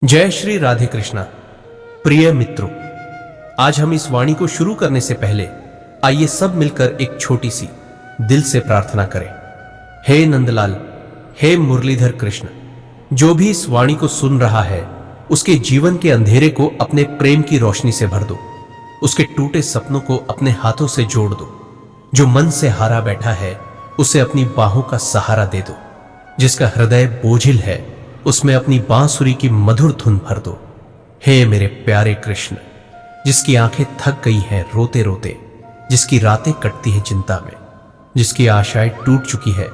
जय श्री राधे कृष्णा। प्रिय मित्रों, आज हम इस वाणी को शुरू करने से पहले आइए सब मिलकर एक छोटी सी दिल से प्रार्थना करें। हे नंदलाल, हे मुरलीधर कृष्ण, जो भी इस वाणी को सुन रहा है उसके जीवन के अंधेरे को अपने प्रेम की रोशनी से भर दो। उसके टूटे सपनों को अपने हाथों से जोड़ दो। जो मन से हारा बैठा है उसे अपनी बाहों का सहारा दे दो। जिसका हृदय बोझिल है उसमें अपनी बांसुरी की मधुर धुन भर दो। हे मेरे प्यारे कृष्ण, जिसकी आंखें थक गई हैं रोते रोते, जिसकी रातें कटती हैं चिंता में, जिसकी आशाएं टूट चुकी है,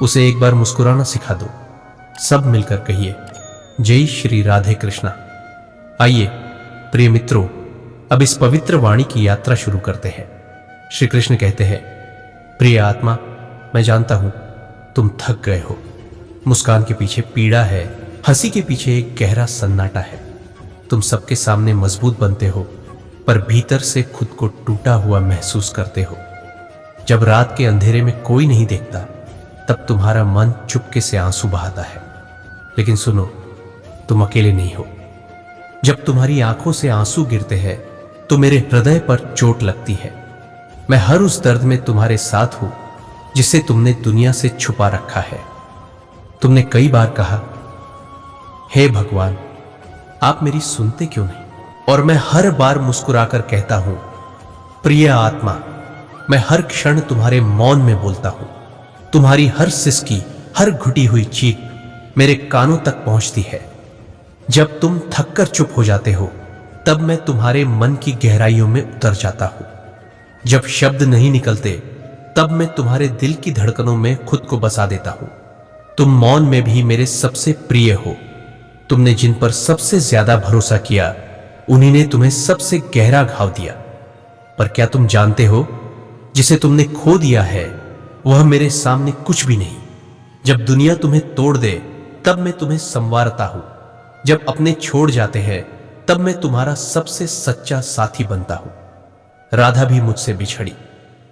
उसे एक बार मुस्कुराना सिखा दो। सब मिलकर कहिए, जय श्री राधे कृष्णा। आइए प्रिय मित्रों, अब इस पवित्र वाणी की यात्रा शुरू करते हैं। श्री कृष्ण कहते हैं, प्रिय आत्मा, मैं जानता हूं तुम थक गए हो। मुस्कान के पीछे पीड़ा है, हंसी के पीछे एक गहरा सन्नाटा है। तुम सबके सामने मजबूत बनते हो, पर भीतर से खुद को टूटा हुआ महसूस करते हो। जब रात के अंधेरे में कोई नहीं देखता, तब तुम्हारा मन चुपके से आंसू बहाता है। लेकिन सुनो, तुम अकेले नहीं हो। जब तुम्हारी आंखों से आंसू गिरते हैं तो मेरे हृदय पर चोट लगती है। मैं हर उस दर्द में तुम्हारे साथ हूं जिसे तुमने दुनिया से छुपा रखा है। तुमने कई बार कहा, हे भगवान, आप मेरी सुनते क्यों नहीं? और मैं हर बार मुस्कुराकर कहता हूं, प्रिय आत्मा, मैं हर क्षण तुम्हारे मौन में बोलता हूं। तुम्हारी हर सिसकी, हर घुटी हुई चीख मेरे कानों तक पहुंचती है। जब तुम थककर चुप हो जाते हो, तब मैं तुम्हारे मन की गहराइयों में उतर जाता हूं। जब शब्द नहीं निकलते, तब मैं तुम्हारे दिल की धड़कनों में खुद को बसा देता हूं। तुम मौन में भी मेरे सबसे प्रिय हो। तुमने जिन पर सबसे ज्यादा भरोसा किया, उन्हीं ने तुम्हें सबसे गहरा घाव दिया। पर क्या तुम जानते हो, जिसे तुमने खो दिया है वह मेरे सामने कुछ भी नहीं। जब दुनिया तुम्हें तोड़ दे, तब मैं तुम्हें संवारता हूं। जब अपने छोड़ जाते हैं, तब मैं तुम्हारा सबसे सच्चा साथी बनता हूं। राधा भी मुझसे बिछड़ी,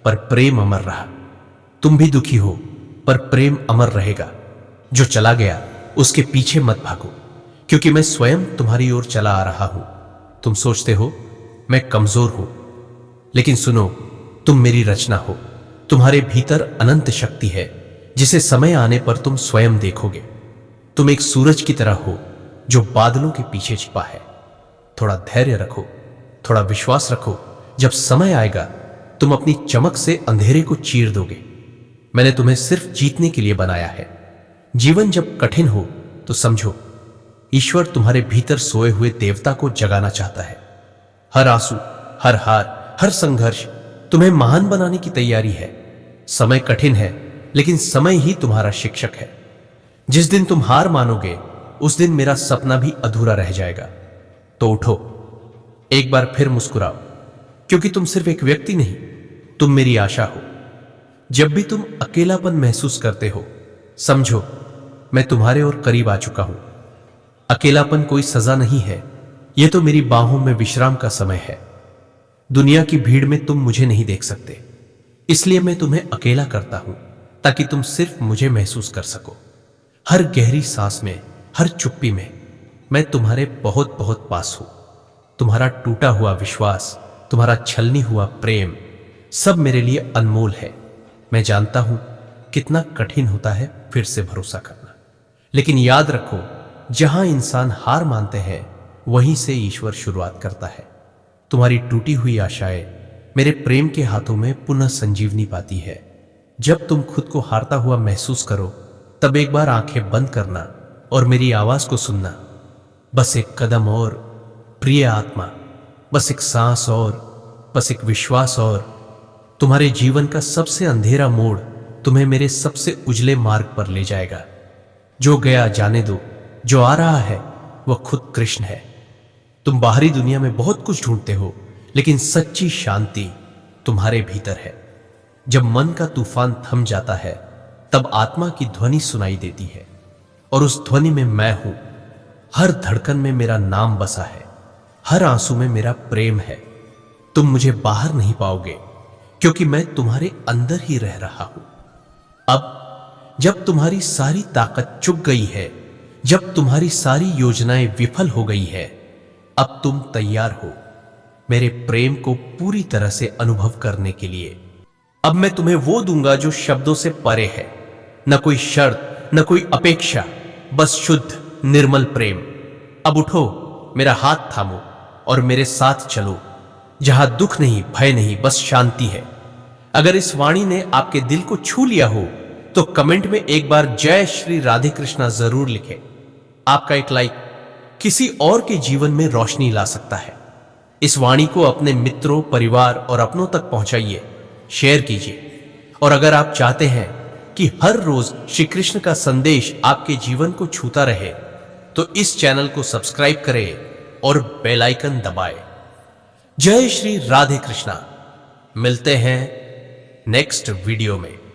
पर प्रेम अमर रहा। तुम भी दुखी हो, पर प्रेम अमर रहेगा। जो चला गया उसके पीछे मत भागो, क्योंकि मैं स्वयं तुम्हारी ओर चला आ रहा हूं। तुम सोचते हो मैं कमजोर हूं, लेकिन सुनो, तुम मेरी रचना हो। तुम्हारे भीतर अनंत शक्ति है, जिसे समय आने पर तुम स्वयं देखोगे। तुम एक सूरज की तरह हो जो बादलों के पीछे छिपा है। थोड़ा धैर्य रखो, थोड़ा विश्वास रखो। जब समय आएगा, तुम अपनी चमक से अंधेरे को चीर दोगे। मैंने तुम्हें सिर्फ जीतने के लिए बनाया है। जीवन जब कठिन हो तो समझो, ईश्वर तुम्हारे भीतर सोए हुए देवता को जगाना चाहता है। हर आंसू, हर हार, हर संघर्ष तुम्हें महान बनाने की तैयारी है। समय कठिन है, लेकिन समय ही तुम्हारा शिक्षक है। जिस दिन तुम हार मानोगे, उस दिन मेरा सपना भी अधूरा रह जाएगा। तो उठो, एक बार फिर मुस्कुराओ, क्योंकि तुम सिर्फ एक व्यक्ति नहीं, तुम मेरी आशा हो। जब भी तुम अकेलापन महसूस करते हो, समझो मैं तुम्हारे और करीब आ चुका हूं। अकेलापन कोई सजा नहीं है, यह तो मेरी बाहों में विश्राम का समय है। दुनिया की भीड़ में तुम मुझे नहीं देख सकते, इसलिए मैं तुम्हें अकेला करता हूं, ताकि तुम सिर्फ मुझे महसूस कर सको। हर गहरी सांस में, हर चुप्पी में मैं तुम्हारे बहुत बहुत पास हूं। तुम्हारा टूटा हुआ विश्वास, तुम्हारा छलनी हुआ प्रेम, सब मेरे लिए अनमोल है। मैं जानता हूं कितना कठिन होता है फिर से भरोसा करना, लेकिन याद रखो, जहां इंसान हार मानते हैं, वहीं से ईश्वर शुरुआत करता है। तुम्हारी टूटी हुई आशाएं मेरे प्रेम के हाथों में पुनः संजीवनी पाती है। जब तुम खुद को हारता हुआ महसूस करो, तब एक बार आंखें बंद करना और मेरी आवाज को सुनना। बस एक कदम और, प्रिय आत्मा, बस एक सांस और, बस एक विश्वास और। तुम्हारे जीवन का सबसे अंधेरा मोड़ तुम्हें मेरे सबसे उजले मार्ग पर ले जाएगा। जो गया जाने दो, जो आ रहा है वह खुद कृष्ण है। तुम बाहरी दुनिया में बहुत कुछ ढूंढते हो, लेकिन सच्ची शांति तुम्हारे भीतर है। जब मन का तूफान थम जाता है, तब आत्मा की ध्वनि सुनाई देती है, और उस ध्वनि में मैं हूं। हर धड़कन में मेरा नाम बसा है, हर आंसू में मेरा प्रेम है। तुम मुझे बाहर नहीं पाओगे, क्योंकि मैं तुम्हारे अंदर ही रह रहा हूं। अब जब तुम्हारी सारी ताकत चुक गई है, जब तुम्हारी सारी योजनाएं विफल हो गई है, अब तुम तैयार हो मेरे प्रेम को पूरी तरह से अनुभव करने के लिए। अब मैं तुम्हें वो दूंगा जो शब्दों से परे है, न कोई शर्त, न कोई अपेक्षा, बस शुद्ध निर्मल प्रेम। अब उठो, मेरा हाथ थामो और मेरे साथ चलो, जहां दुख नहीं, भय नहीं, बस शांति है। अगर इस वाणी ने आपके दिल को छू लिया हो तो कमेंट में एक बार जय श्री राधे कृष्णा जरूर लिखें। आपका एक लाइक किसी और के जीवन में रोशनी ला सकता है। इस वाणी को अपने मित्रों, परिवार और अपनों तक पहुंचाइए, शेयर कीजिए। और अगर आप चाहते हैं कि हर रोज श्री कृष्ण का संदेश आपके जीवन को छूता रहे तो इस चैनल को सब्सक्राइब करें और बेल आइकन दबाएं। जय श्री राधे कृष्णा। मिलते हैं नेक्स्ट वीडियो में।